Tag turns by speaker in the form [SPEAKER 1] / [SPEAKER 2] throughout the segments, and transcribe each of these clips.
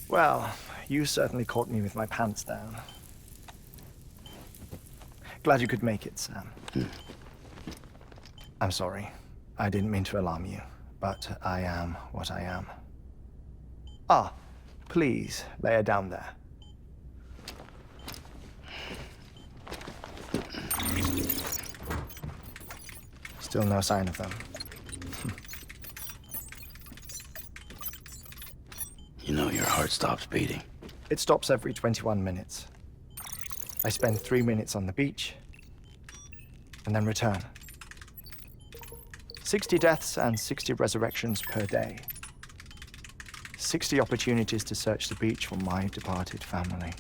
[SPEAKER 1] Well, you certainly caught me with my pants down. Glad you could make it, Sam. I'm sorry. I didn't mean to alarm you, but I am what I am. Ah, please, lay her down there. Still no sign of them.
[SPEAKER 2] You know your heart stops beating.
[SPEAKER 1] It stops every 21 minutes. I spend 3 minutes on the beach, and then return. 60 deaths and 60 resurrections per day. 60 opportunities to search the beach for my departed family.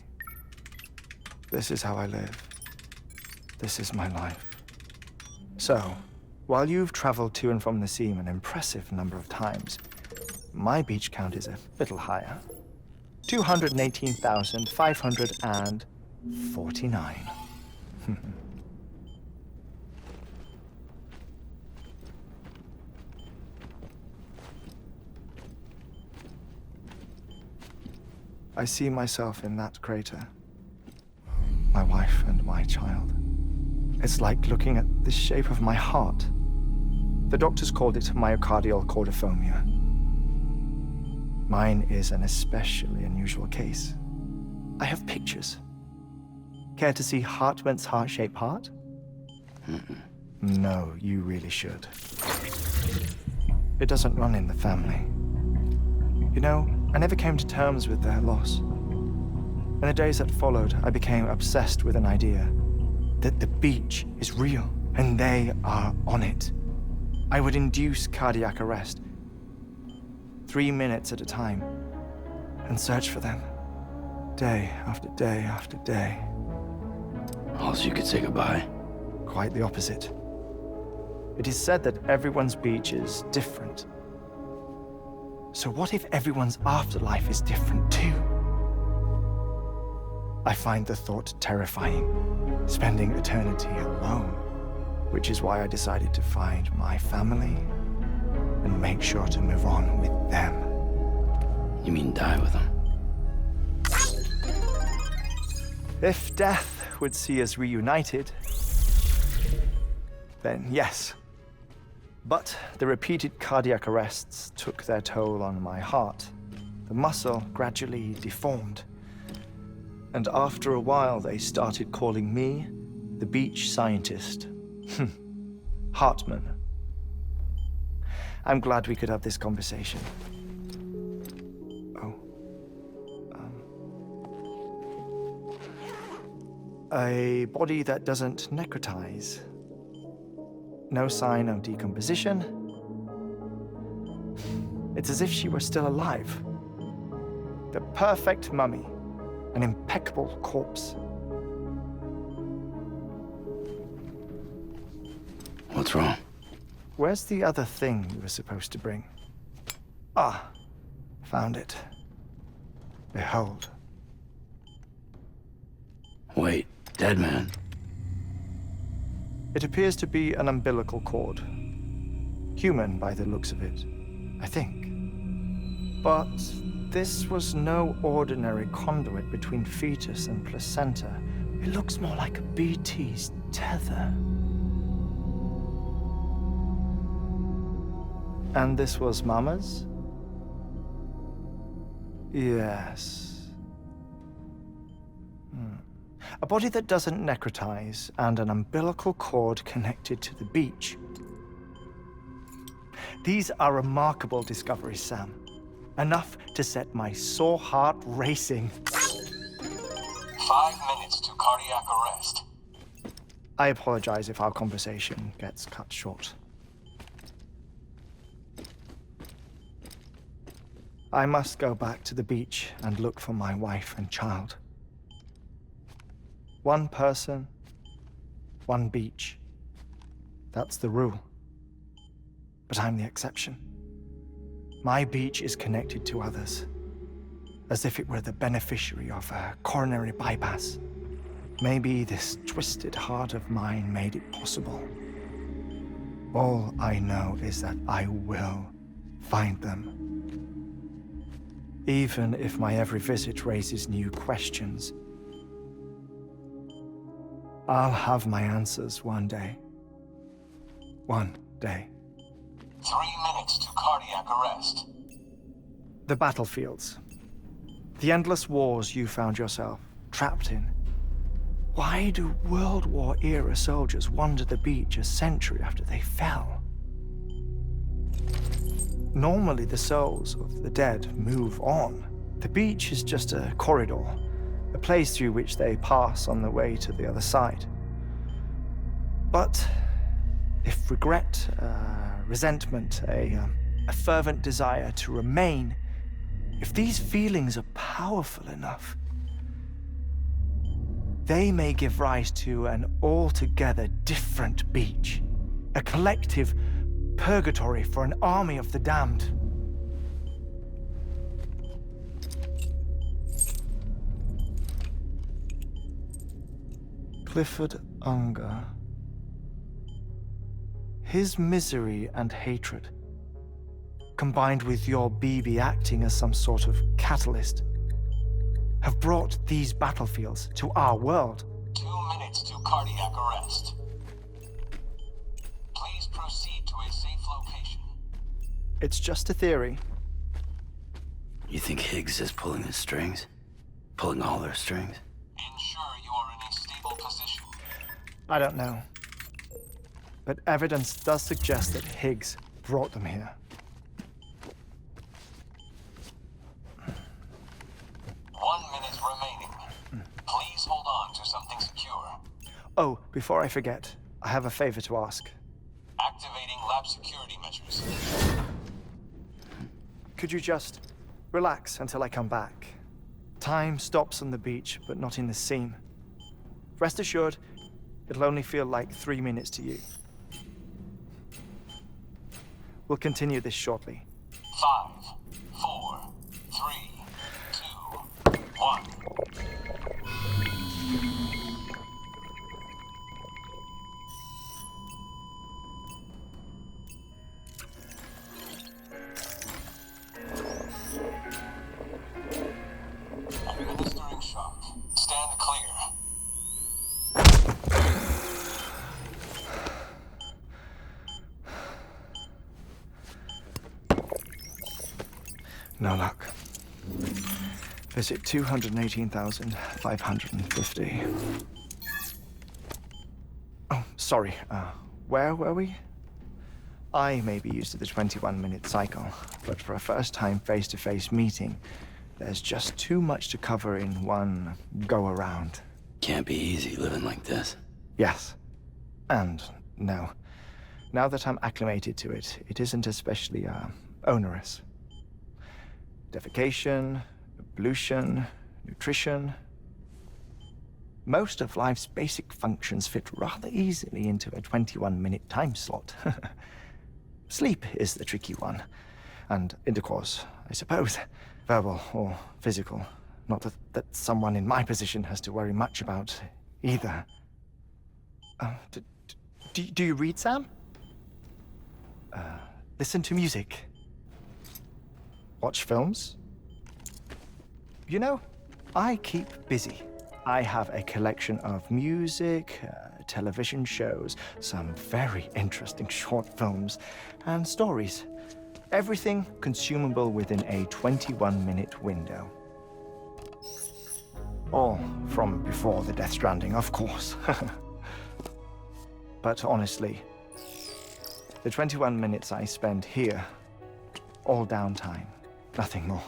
[SPEAKER 1] This is how I live. This is my life. So, while you've traveled to and from the sea an impressive number of times, my beach count is a little higher. 218,549. I see myself in that crater. My wife and my child. It's like looking at the shape of my heart. The doctors called it myocardial chordophobia. Mine is an especially unusual case. I have pictures. Care to see Hartman's heart-shaped heart? No, you really should. It doesn't run in the family. You know, I never came to terms with their loss. In the days that followed, I became obsessed with an idea that the beach is real and they are on it. I would induce cardiac arrest, 3 minutes at a time, and search for them, day after day after day.
[SPEAKER 2] Also, you could say goodbye.
[SPEAKER 1] Quite the opposite. It is said that everyone's beach is different. So what if everyone's afterlife is different too? I find the thought terrifying, spending eternity alone, which is why I decided to find my family and make sure to move on with them.
[SPEAKER 2] You mean die with them?
[SPEAKER 1] If death would see us reunited, then yes. But the repeated cardiac arrests took their toll on my heart. The muscle gradually deformed. And after a while, they started calling me the beach scientist. Hartman. I'm glad we could have this conversation. A body that doesn't necrotize. No sign of decomposition. It's as if she were still alive. The perfect mummy. An impeccable corpse.
[SPEAKER 2] What's wrong?
[SPEAKER 1] Where's the other thing you were supposed to bring? Ah, found it. Behold.
[SPEAKER 2] Wait, dead man.
[SPEAKER 1] It appears to be an umbilical cord. Human by the looks of it, I think. But this was no ordinary conduit between fetus and placenta. It looks more like a BT's tether. And this was Mama's? Yes. A body that doesn't necrotize and an umbilical cord connected to the beach. These are remarkable discoveries, Sam. Enough to set my sore heart racing.
[SPEAKER 3] 5 minutes to cardiac arrest.
[SPEAKER 1] I apologize if our conversation gets cut short. I must go back to the beach and look for my wife and child. One person one beach. That's the rule. But I'm the exception. My beach is connected to others, as if it were the beneficiary of a coronary bypass. Maybe this twisted heart of mine made it possible. All I know is that I will find them. Even if my every visit raises new questions, I'll have my answers one day. One day.
[SPEAKER 3] 3 minutes to cardiac arrest.
[SPEAKER 1] The battlefields. The endless wars you found yourself trapped in. Why do World War-era soldiers wander the beach a century after they fell? Normally, the souls of the dead move on. The beach is just a corridor, a place through which they pass on the way to the other side. But if regret, resentment, a fervent desire to remain, if these feelings are powerful enough, they may give rise to an altogether different beach, a collective purgatory for an army of the damned. Clifford Unger. His misery and hatred, combined with your BB acting as some sort of catalyst, have brought these battlefields to our world.
[SPEAKER 3] 2 minutes to cardiac arrest. Please proceed to a safe location.
[SPEAKER 1] It's just a theory.
[SPEAKER 2] You think Higgs is pulling the strings? Pulling all their strings?
[SPEAKER 3] Ensure you are in a stable position.
[SPEAKER 1] I don't know. But evidence does suggest that Higgs brought them here.
[SPEAKER 3] 1 minute remaining. Please hold on to something secure.
[SPEAKER 1] Oh, before I forget, I have a favor to ask.
[SPEAKER 3] Activating lab security measures.
[SPEAKER 1] Could you just relax until I come back? Time stops on the beach, but not in the scene. Rest assured, it'll only feel like 3 minutes to you. We'll continue this shortly.
[SPEAKER 3] 5, 4, 3, 2, 1. Administering shock. Stand clear.
[SPEAKER 1] No luck. Visit 218,550. Oh, sorry. Where were we? I may be used to the 21-minute cycle, but for a first-time face-to-face meeting, there's just too much to cover in one go-around.
[SPEAKER 2] Can't be easy living like this.
[SPEAKER 1] Yes. And no. Now that I'm acclimated to it, it isn't especially, onerous. Defecation, ablution, nutrition. Most of life's basic functions fit rather easily into a 21-minute time slot. Sleep is the tricky one. And intercourse, I suppose. Verbal or physical. Not that someone in my position has to worry much about either. Do you read, Sam? Listen to music. Watch films? You know, I keep busy. I have a collection of music, television shows, some very interesting short films, and stories. Everything consumable within a 21-minute window. All from before the Death Stranding, of course. But honestly, the 21 minutes I spend here, all downtime. Nothing more.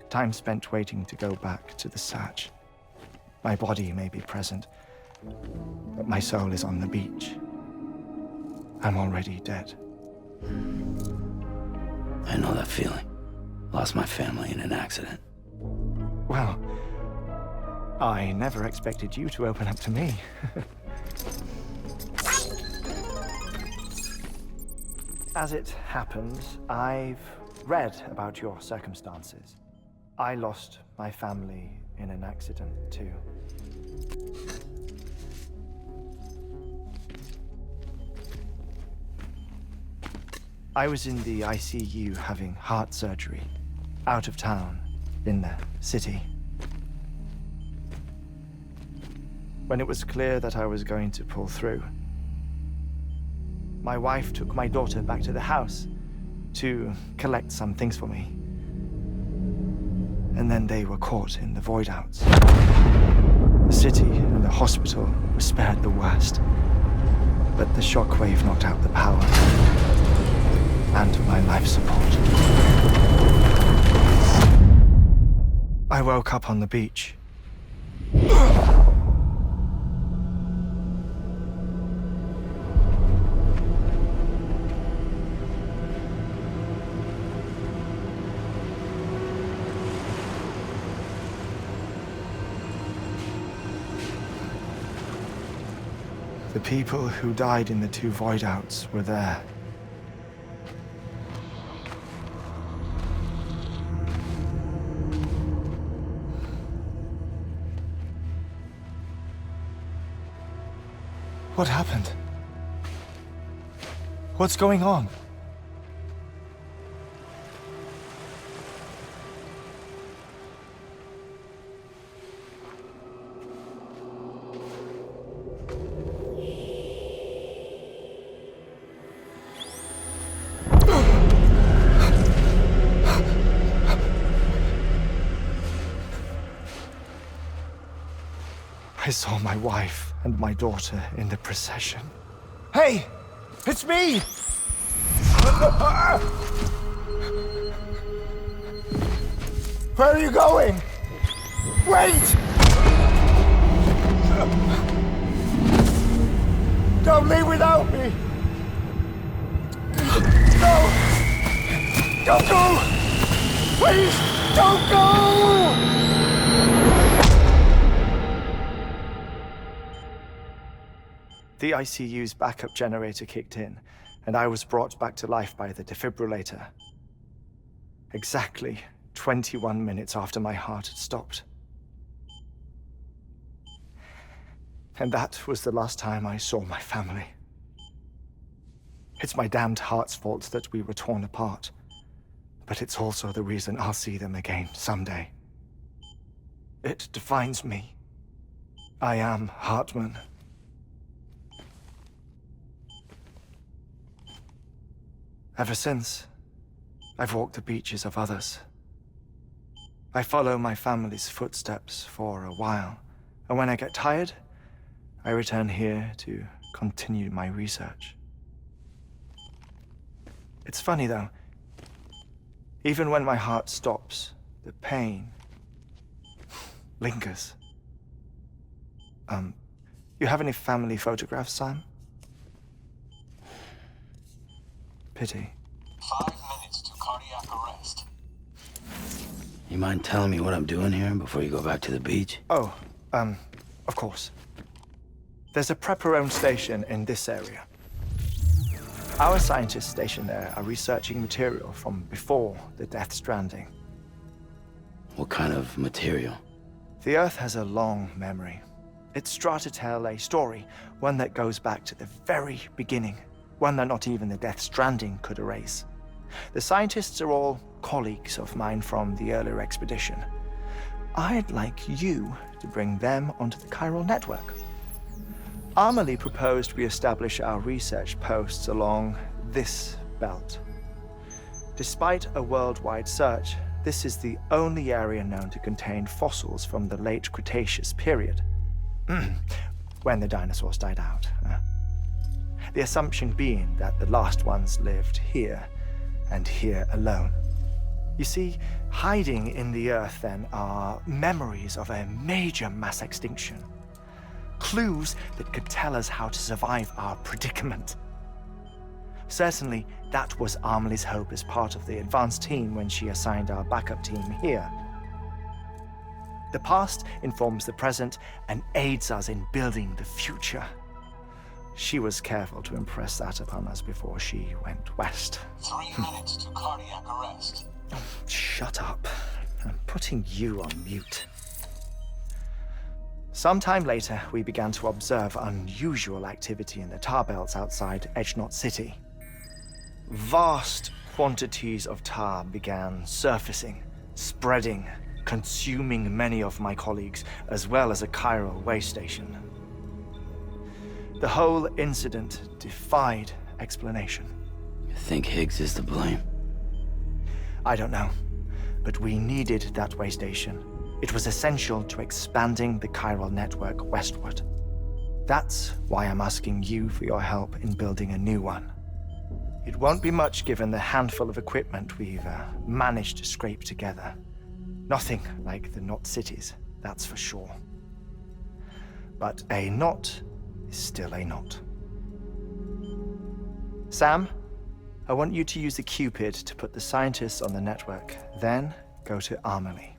[SPEAKER 1] Time spent waiting to go back to the search. My body may be present, but my soul is on the beach. I'm already dead.
[SPEAKER 2] I know that feeling. Lost my family in an accident.
[SPEAKER 1] Well, I never expected you to open up to me. As it happens, I've read about your circumstances. I lost my family in an accident, too. I was in the ICU having heart surgery, out of town, in the city. When it was clear that I was going to pull through, my wife took my daughter back to the house to collect some things for me. And then they were caught in the void outs. The city and the hospital were spared the worst, but the shockwave knocked out the power and my life support. I woke up on the beach. The people who died in the 2 void outs were there. What happened? What's going on? I saw my wife and my daughter in the procession. Hey! It's me! Where are you going? Wait! Don't leave without me! No! Don't go! Please, don't go! The ICU's backup generator kicked in, and I was brought back to life by the defibrillator. Exactly 21 minutes after my heart had stopped. And that was the last time I saw my family. It's my damned heart's fault that we were torn apart, but it's also the reason I'll see them again someday. It defines me. I am HEARTMAN. Ever since, I've walked the beaches of others. I follow my family's footsteps for a while, and when I get tired, I return here to continue my research. It's funny though, even when my heart stops, the pain lingers. You have any family photographs, Sam? Pity.
[SPEAKER 3] 5 minutes to cardiac arrest.
[SPEAKER 2] You mind telling me what I'm doing here before you go back to the beach?
[SPEAKER 1] Oh, of course. There's a prepper-owned station in this area. Our scientists stationed there are researching material from before the Death Stranding.
[SPEAKER 2] What kind of material?
[SPEAKER 1] The Earth has a long memory. It's trying to tell a story, one that goes back to the very beginning, one that not even the Death Stranding could erase. The scientists are all colleagues of mine from the earlier expedition. I'd like you to bring them onto the chiral network. Amelie proposed we establish our research posts along this belt. Despite a worldwide search, this is the only area known to contain fossils from the late Cretaceous period, when the dinosaurs died out. The assumption being that the last ones lived here, and here alone. You see, hiding in the Earth then are memories of a major mass extinction. Clues that could tell us how to survive our predicament. Certainly, that was Amelie's hope as part of the advanced team when she assigned our backup team here. The past informs the present and aids us in building the future. She was careful to impress that upon us before she went west.
[SPEAKER 3] 3 minutes to cardiac arrest.
[SPEAKER 1] Shut up. I'm putting you on mute. Sometime later, we began to observe unusual activity in the tar belts outside Edgenot City. Vast quantities of tar began surfacing, spreading, consuming many of my colleagues, as well as a chiral way station. The whole incident defied explanation.
[SPEAKER 2] You think Higgs is to blame?
[SPEAKER 1] I don't know, but we needed that way station. It was essential to expanding the chiral network westward. That's why I'm asking you for your help in building a new one. It won't be much given the handful of equipment we've managed to scrape together. Nothing like the knot cities, that's for sure. But a knot is still a knot. Sam, I want you to use the Cupid to put the scientists on the network, then go to Armory.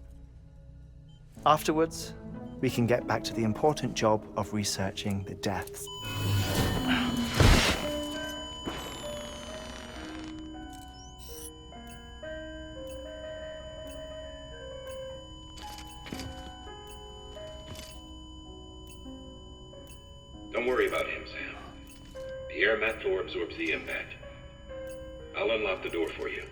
[SPEAKER 1] Afterwards, we can get back to the important job of researching the deaths.
[SPEAKER 4] Don't worry about him, Sam. The air mat floor absorbs the impact. I'll unlock the door for you.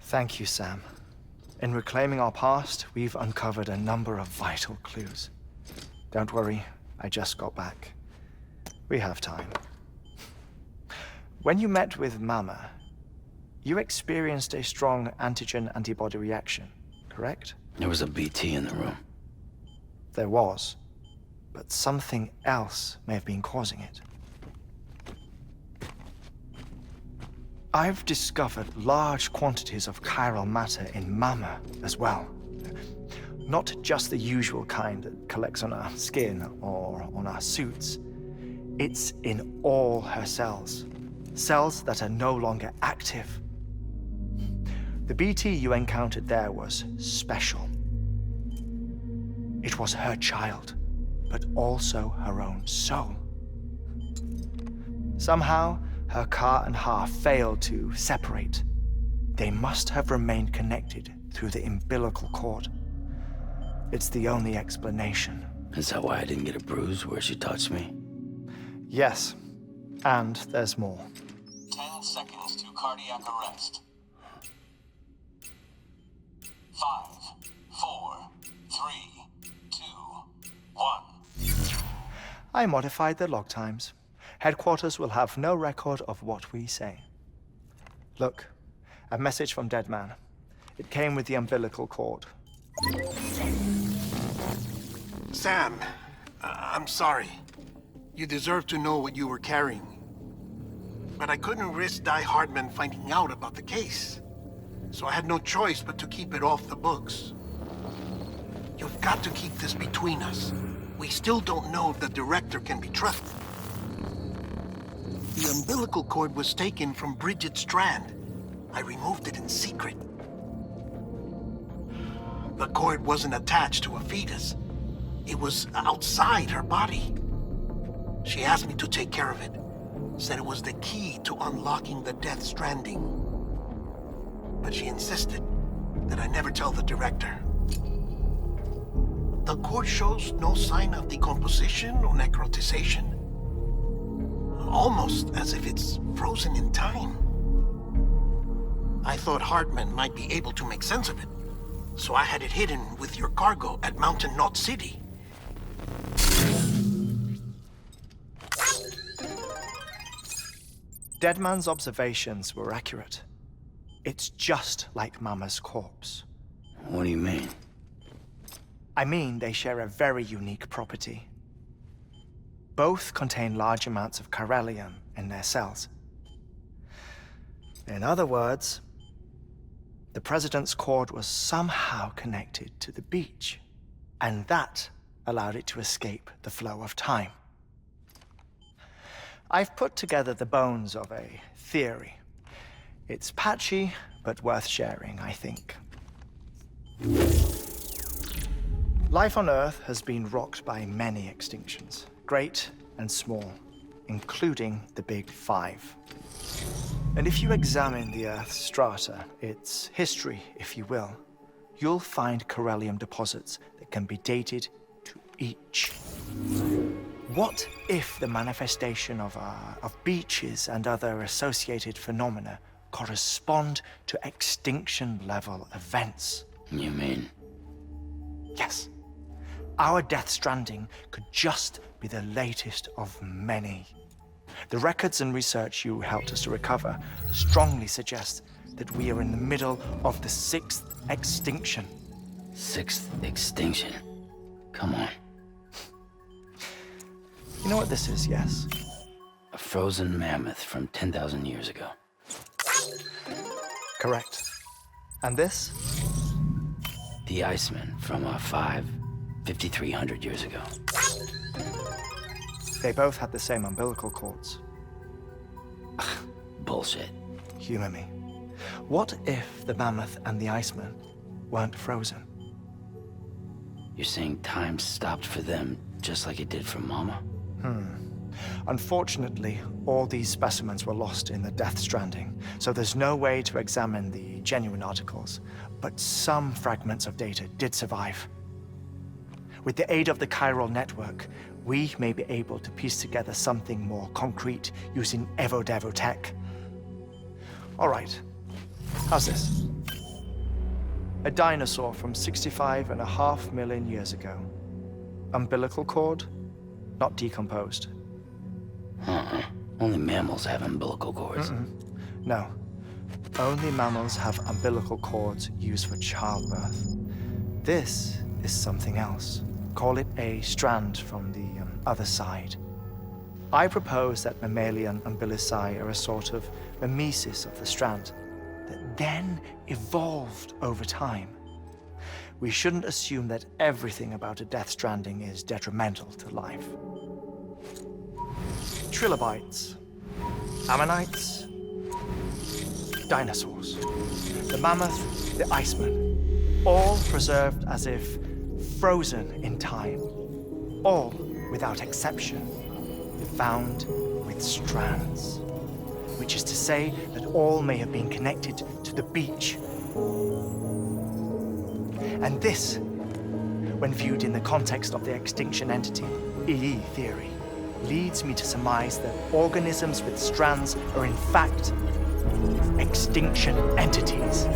[SPEAKER 1] Thank you, Sam. In reclaiming our past, we've uncovered a number of vital clues. Don't worry, I just got back. We have time. When you met with Mama, you experienced a strong antigen-antibody reaction, correct?
[SPEAKER 2] There was a BT in the room.
[SPEAKER 1] There was, but something else may have been causing it. I've discovered large quantities of chiral matter in Mama as well. Not just the usual kind that collects on our skin or on our suits. It's in all her cells. Cells that are no longer active. The BT you encountered there was special. It was her child, but also her own soul. Somehow, her car and half failed to separate. They must have remained connected through the umbilical cord. It's the only explanation.
[SPEAKER 2] Is that why I didn't get a bruise where she touched me?
[SPEAKER 1] Yes, and there's more.
[SPEAKER 3] 10 seconds to cardiac arrest. 5, 4, 3, 2, 1.
[SPEAKER 1] I modified the log times. Headquarters will have no record of what we say. Look, a message from Dead Man. It came with the umbilical cord.
[SPEAKER 5] Sam, I'm sorry. You deserve to know what you were carrying. But I couldn't risk HEARTMAN finding out about the case. So I had no choice but to keep it off the books. You've got to keep this between us. We still don't know if the director can be trusted. The umbilical cord was taken from Bridget Strand. I removed it in secret. The cord wasn't attached to a fetus. It was outside her body. She asked me to take care of it. Said it was the key to unlocking the Death Stranding. But she insisted that I never tell the director. The cord shows no sign of decomposition or necrotization. Almost as if it's frozen in time. I thought HEARTMAN might be able to make sense of it, so I had it hidden with your cargo at Mountain Knot City.
[SPEAKER 1] Deadman's observations were accurate. It's just like Mama's corpse.
[SPEAKER 2] What do you mean?
[SPEAKER 1] I mean, they share a very unique property. Both contain large amounts of chiralium in their cells. In other words, the president's cord was somehow connected to the beach, and that allowed it to escape the flow of time. I've put together the bones of a theory. It's patchy, but worth sharing, I think. Life on Earth has been rocked by many extinctions, great and small, including the Big Five. And if you examine the Earth's strata, its history, if you will, you'll find chiralium deposits that can be dated to each. What if the manifestation of beaches and other associated phenomena correspond to extinction-level events?
[SPEAKER 2] You mean?
[SPEAKER 1] Yes. Our Death Stranding could just be the latest of many. The records and research you helped us to recover strongly suggest that we are in the middle of the 6th extinction.
[SPEAKER 2] 6th extinction? Come on.
[SPEAKER 1] You know what this is, yes?
[SPEAKER 2] A frozen mammoth from 10,000 years ago.
[SPEAKER 1] Correct. And this?
[SPEAKER 2] The Iceman from 5,300 years ago.
[SPEAKER 1] They both had the same umbilical cords.
[SPEAKER 2] Bullshit.
[SPEAKER 1] Humor me. What if the mammoth and the Iceman weren't frozen?
[SPEAKER 2] You're saying time stopped for them just like it did for Mama?
[SPEAKER 1] Unfortunately, all these specimens were lost in the Death Stranding, so there's no way to examine the genuine articles, but some fragments of data did survive. With the aid of the chiral network, we may be able to piece together something more concrete using Evo-Devo tech. All right, how's this? A dinosaur from 65.5 million years ago. Umbilical cord, not decomposed.
[SPEAKER 2] Only mammals have umbilical cords.
[SPEAKER 1] No, only mammals have umbilical cords used for childbirth. This is something else. Call it a strand from the other side. I propose that mammalian umbilici are a sort of mimesis of the strand that then evolved over time. We shouldn't assume that everything about a Death Stranding is detrimental to life. Trilobites, ammonites, dinosaurs, the mammoth, the Iceman, all preserved as if frozen in time, all without exception, found with strands, which is to say that all may have been connected to the beach. And this, when viewed in the context of the extinction entity, EE theory, leads me to surmise that organisms with strands are in fact extinction entities.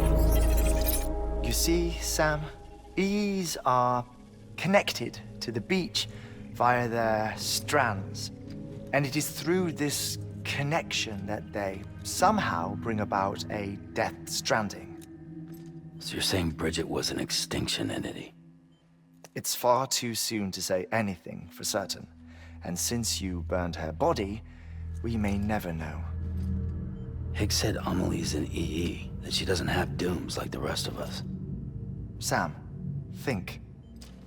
[SPEAKER 1] You see, Sam, EEs are connected to the beach via their strands, and it is through this connection that they somehow bring about a Death Stranding.
[SPEAKER 2] So you're saying Bridget was an extinction entity?
[SPEAKER 1] It's far too soon to say anything for certain, and since you burned her body, we may never know.
[SPEAKER 2] Higgs said Amelie's an EE, that she doesn't have dooms like the rest of us.
[SPEAKER 1] Sam, think.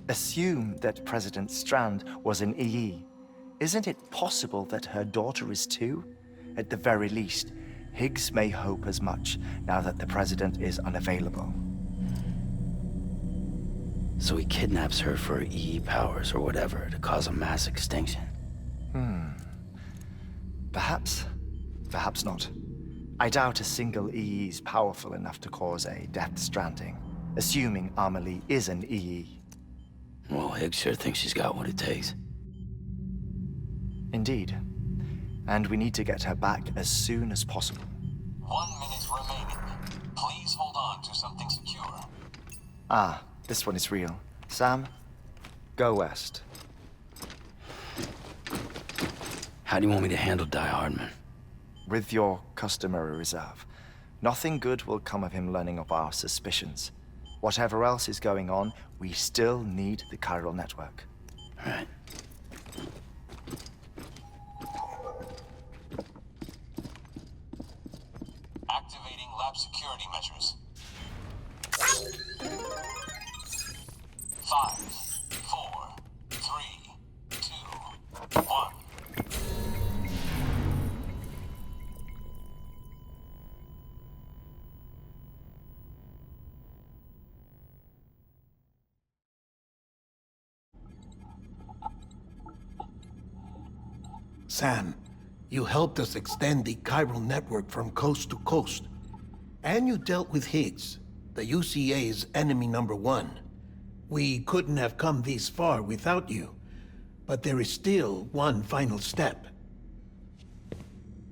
[SPEAKER 1] Assume that President Strand was an EE. Isn't it possible that her daughter is too? At the very least, Higgs may hope as much now that the president is unavailable.
[SPEAKER 2] So he kidnaps her for EE powers or whatever to cause a mass extinction.
[SPEAKER 1] Perhaps, perhaps not. I doubt a single EE is powerful enough to cause a Death Stranding, assuming Amelie is an EE.
[SPEAKER 2] Well, Higgs sure thinks she's got what it takes.
[SPEAKER 1] Indeed. And we need to get her back as soon as possible.
[SPEAKER 3] 1 minute remaining. Please hold on to something secure.
[SPEAKER 1] Ah, this one is real. Sam, go west.
[SPEAKER 2] How do you want me to handle Die Hardman?
[SPEAKER 1] with your customary reserve. Nothing good will come of him learning of our suspicions. Whatever else is going on, we still need the chiral network.
[SPEAKER 2] All right.
[SPEAKER 3] Activating lab security measures. 5, 4, 3, 2, 1.
[SPEAKER 5] Sam, you helped us extend the chiral network from coast to coast. And you dealt with Higgs, the UCA's enemy #1. We couldn't have come this far without you. But there is still one final step.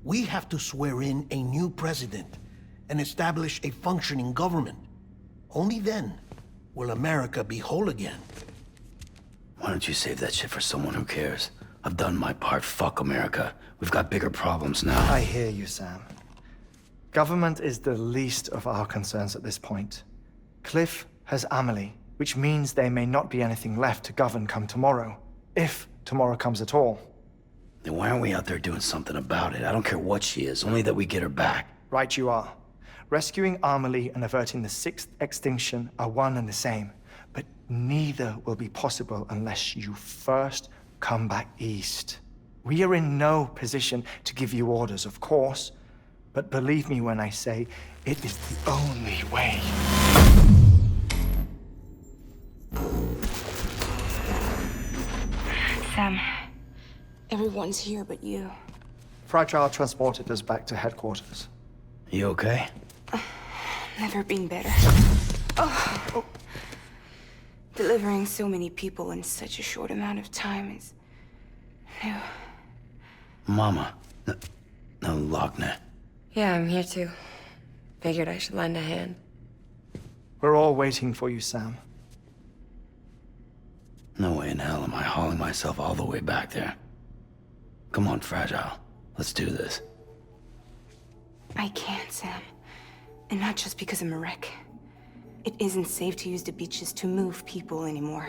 [SPEAKER 5] We have to swear in a new president and establish a functioning government. Only then will America be whole again.
[SPEAKER 2] Why don't you save that shit for someone who cares? I've done my part. Fuck America. We've got bigger problems now.
[SPEAKER 1] I hear you, Sam. Government is the least of our concerns at this point. Cliff has Amelie, which means there may not be anything left to govern come tomorrow. If tomorrow comes at all.
[SPEAKER 2] Then why aren't we out there doing something about it? I don't care what she is, only that we get her back.
[SPEAKER 1] Right you are. Rescuing Amelie and averting the 6th extinction are one and the same. But neither will be possible unless you first come back east. We are in no position to give you orders, of course. But believe me when I say, it is the only way.
[SPEAKER 6] Sam, everyone's here but you.
[SPEAKER 1] Fragile transported us back to headquarters.
[SPEAKER 2] You okay?
[SPEAKER 6] Never been better. Oh. Delivering so many people in such a short amount of time is new.
[SPEAKER 2] Mama. No, Lochner.
[SPEAKER 7] Yeah, I'm here too. Figured I should lend a hand.
[SPEAKER 1] We're all waiting for you, Sam.
[SPEAKER 2] No way in hell am I hauling myself all the way back there. Come on, Fragile. Let's do this.
[SPEAKER 6] I can't, Sam. And not just because I'm a wreck. It isn't safe to use the beaches to move people anymore.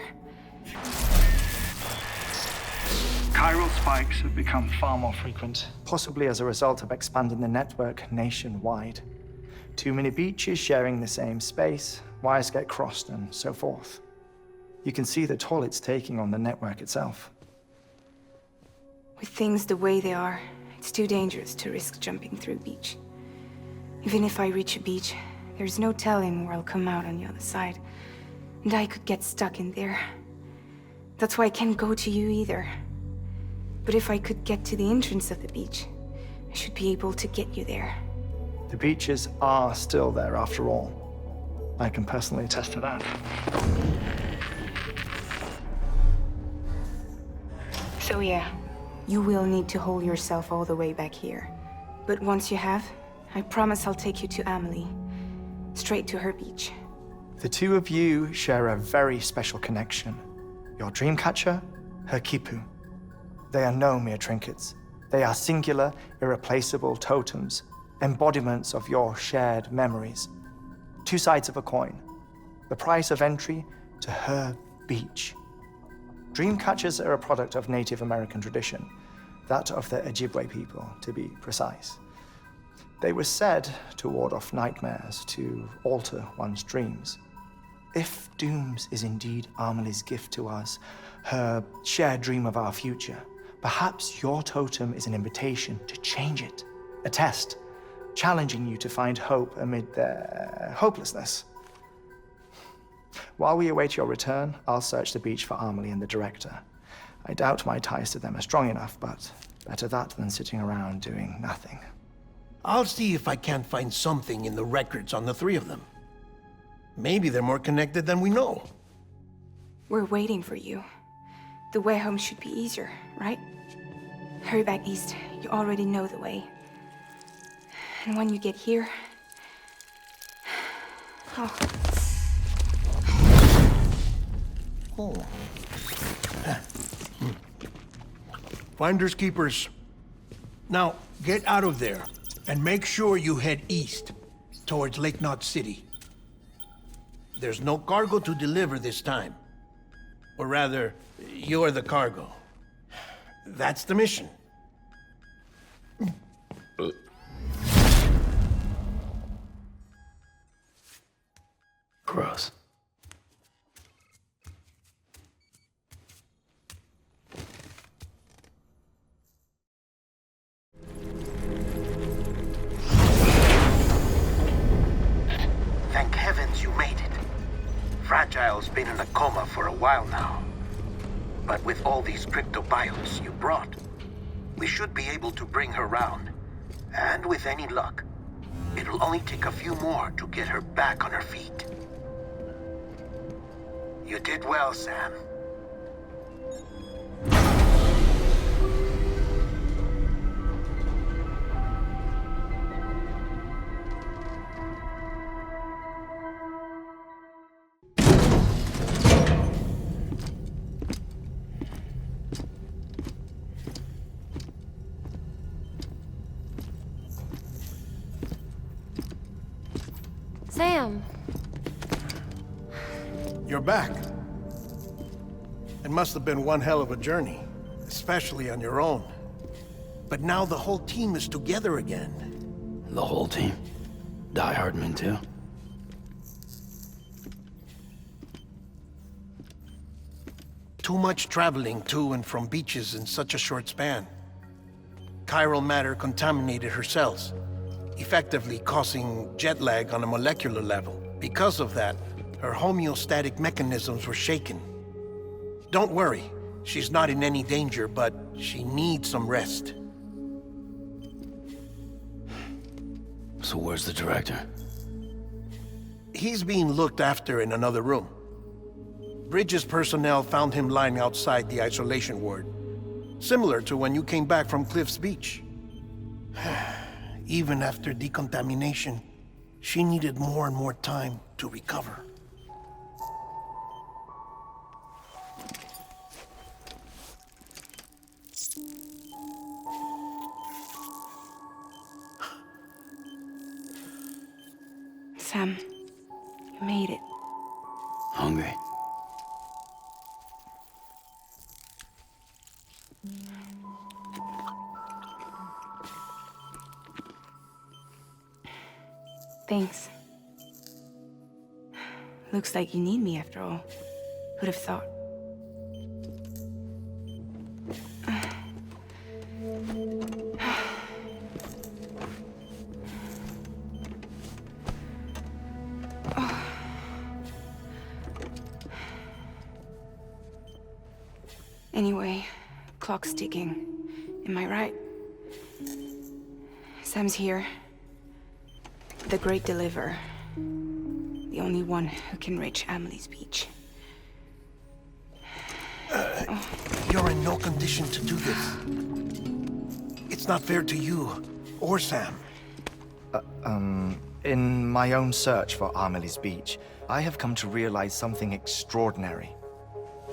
[SPEAKER 1] Chiral spikes have become far more frequent, possibly as a result of expanding the network nationwide. Too many beaches sharing the same space, wires get crossed, and so forth. You can see the toll it's taking on the network itself.
[SPEAKER 6] With things the way they are, it's too dangerous to risk jumping through a beach. Even if I reach a beach, there's no telling where I'll come out on the other side. And I could get stuck in there. That's why I can't go to you either. But if I could get to the entrance of the beach, I should be able to get you there.
[SPEAKER 1] The beaches are still there after all. I can personally attest to that.
[SPEAKER 6] So yeah, you will need to hold yourself all the way back here. But once you have, I promise I'll take you to Amelie. Straight to her beach.
[SPEAKER 1] The two of you share a very special connection. Your dreamcatcher, her quipu. They are no mere trinkets. They are singular, irreplaceable totems, embodiments of your shared memories. Two sides of a coin. The price of entry to her beach. Dreamcatchers are a product of Native American tradition, that of the Ojibwe people, to be precise. They were said to ward off nightmares, to alter one's dreams. If Dooms is indeed Amelie's gift to us, her shared dream of our future, perhaps your totem is an invitation to change it. A test, challenging you to find hope amid their hopelessness. While we await your return, I'll search the beach for Amelie and the director. I doubt my ties to them are strong enough, but better that than sitting around doing nothing.
[SPEAKER 5] I'll see if I can't find something in the records on the three of them. Maybe they're more connected than we know.
[SPEAKER 6] We're waiting for you. The way home should be easier, right? Hurry back east. You already know the way. And when you get here... Oh.
[SPEAKER 5] Oh. Finders keepers. Now, get out of there. And make sure you head east, towards Lake Knot City. There's no cargo to deliver this time. Or rather, you're the cargo. That's the mission.
[SPEAKER 2] Gross.
[SPEAKER 5] Thank heavens you made it. Fragile's been in a coma for a while now. But with all these cryptobiotes you brought, we should be able to bring her round. And with any luck, it'll only take a few more to get her back on her feet. You did well, Sam.
[SPEAKER 7] Sam.
[SPEAKER 5] You're back. It must have been one hell of a journey, especially on your own. But now the whole team is together again.
[SPEAKER 2] The whole team? Die Hardman too?
[SPEAKER 5] Too much traveling to and from beaches in such a short span. Chiral matter contaminated her cells, effectively causing jet lag on a molecular level. Because of that, her homeostatic mechanisms were shaken. Don't worry, she's not in any danger, but she needs some rest.
[SPEAKER 2] So where's the director?
[SPEAKER 5] He's being looked after in another room. Bridges personnel found him lying outside the isolation ward, similar to when you came back from Cliff's Beach. Even after decontamination, she needed more and more time to recover.
[SPEAKER 6] Sam, you made it.
[SPEAKER 2] Hungry?
[SPEAKER 6] Thanks. Looks like you need me after all. Who'd have thought? Anyway, clock's ticking. Am I right? Sam's here. The Great Deliverer. The only one who can reach Amelie's Beach.
[SPEAKER 5] You're in no condition to do this. It's not fair to you or Sam.
[SPEAKER 1] In my own search for Amelie's Beach, I have come to realize something extraordinary.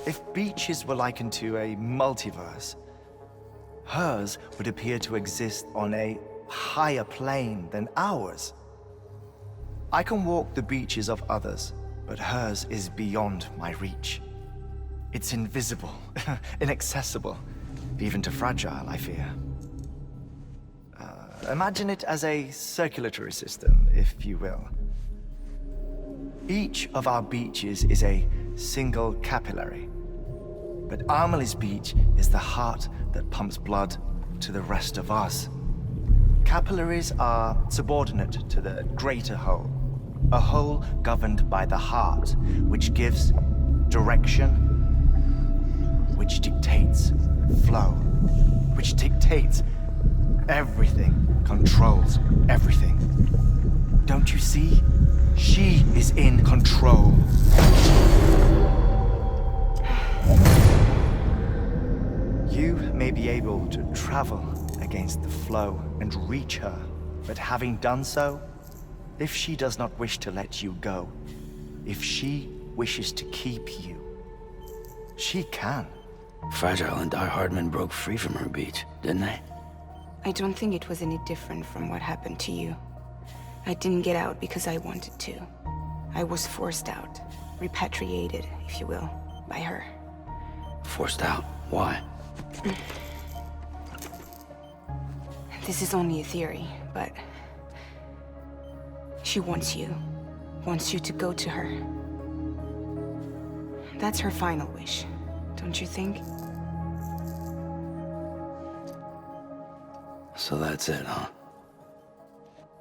[SPEAKER 1] If beaches were likened to a multiverse, hers would appear to exist on a higher plane than ours. I can walk the beaches of others, but hers is beyond my reach. It's invisible, inaccessible, even to Fragile, I fear. Imagine it as a circulatory system, if you will. Each of our beaches is a single capillary. But Amelie's Beach is the heart that pumps blood to the rest of us. Capillaries are subordinate to the greater whole. A whole governed by the heart, which gives direction, which dictates flow, which dictates everything, controls everything. Don't you see? She is in control. You may be able to travel against the flow and reach her, but having done so, if she does not wish to let you go, if she wishes to keep you, she can.
[SPEAKER 2] Fragile and Die Hardman broke free from her beach, didn't they?
[SPEAKER 6] I don't think it was any different from what happened to you. I didn't get out because I wanted to. I was forced out. Repatriated, if you will, by her.
[SPEAKER 2] Forced out? Why?
[SPEAKER 6] This is only a theory, but... she wants you. Wants you to go to her. That's her final wish, don't you think?
[SPEAKER 2] So that's it, huh?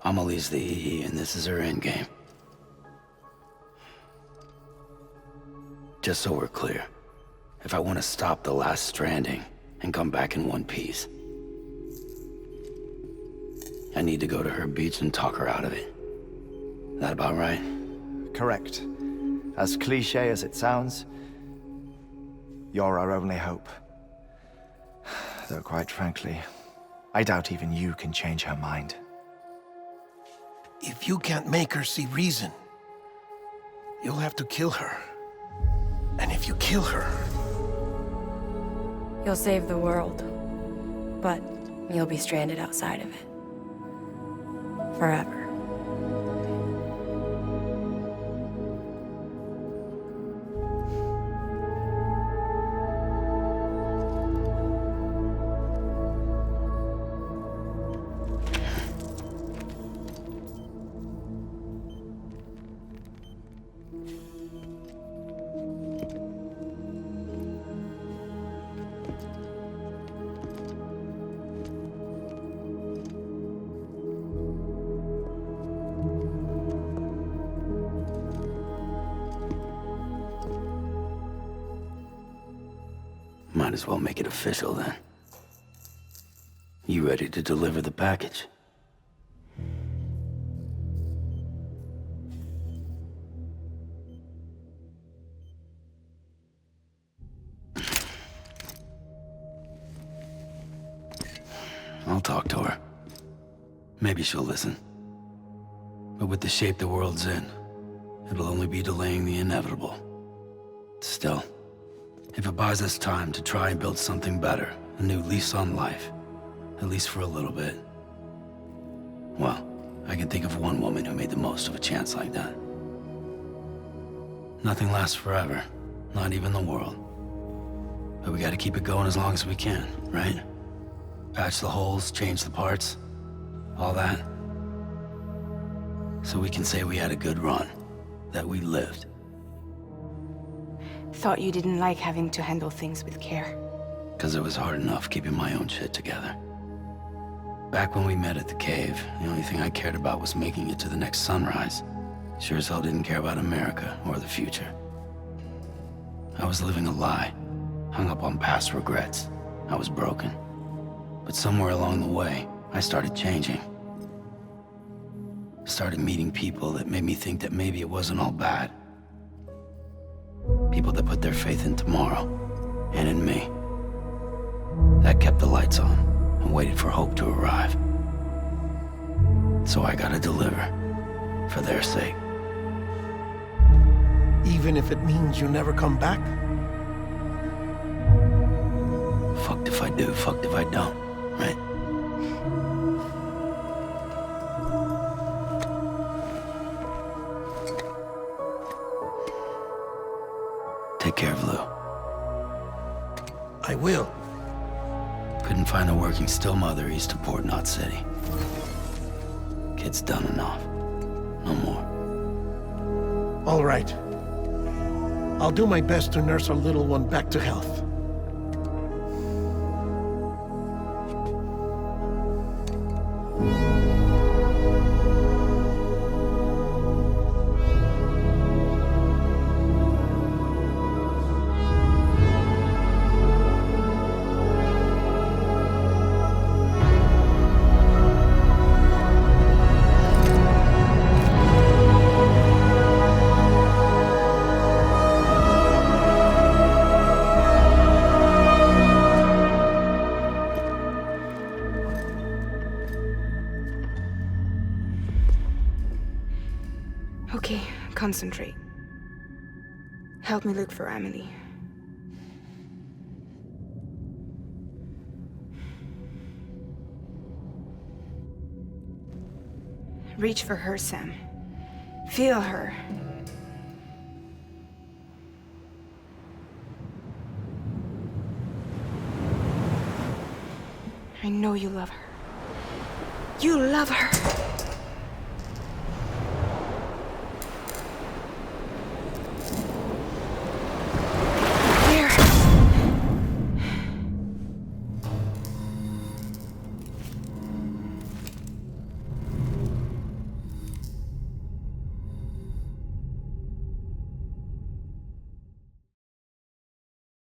[SPEAKER 2] Amelie's the EE, and this is her endgame. Just so we're clear, if I want to stop the last Stranding and come back in one piece, I need to go to her beach and talk her out of it. That about right?
[SPEAKER 1] Correct. As cliche as it sounds, you're our only hope. Though quite frankly, I doubt even you can change her mind.
[SPEAKER 5] If you can't make her see reason, you'll have to kill her. And if you kill her...
[SPEAKER 7] You'll save the world, but you'll be stranded outside of it. Forever.
[SPEAKER 2] Might as well make it official then. You ready to deliver the package? I'll talk to her. Maybe she'll listen. But with the shape the world's in, it'll only be delaying the inevitable. Still, if it buys us time to try and build something better, a new lease on life, at least for a little bit, well, I can think of one woman who made the most of a chance like that. Nothing lasts forever, not even the world. But we gotta keep it going as long as we can, right? Patch the holes, change the parts, all that. So we can say we had a good run, that we lived.
[SPEAKER 6] Thought you didn't like having to handle things with care.
[SPEAKER 2] 'Cause it was hard enough keeping my own shit together. Back when we met at the cave, the only thing I cared about was making it to the next sunrise. Sure as hell didn't care about America or the future. I was living a lie, hung up on past regrets. I was broken. But somewhere along the way, I started changing. Started meeting people that made me think that maybe it wasn't all bad. People that put their faith in tomorrow, and in me. That kept the lights on, and waited for hope to arrive. So I gotta deliver, for their sake.
[SPEAKER 5] Even if it means you never come back?
[SPEAKER 2] Fucked if I do, fucked if I don't, right? Take care of Lou.
[SPEAKER 5] I will.
[SPEAKER 2] Couldn't find a working still mother east of Port Knot City. Kid's done enough. No more.
[SPEAKER 5] All right. I'll do my best to nurse our little one back to health.
[SPEAKER 6] Okay, concentrate. Help me look for Amelie. Reach for her, Sam. Feel her. I know you love her. You love her.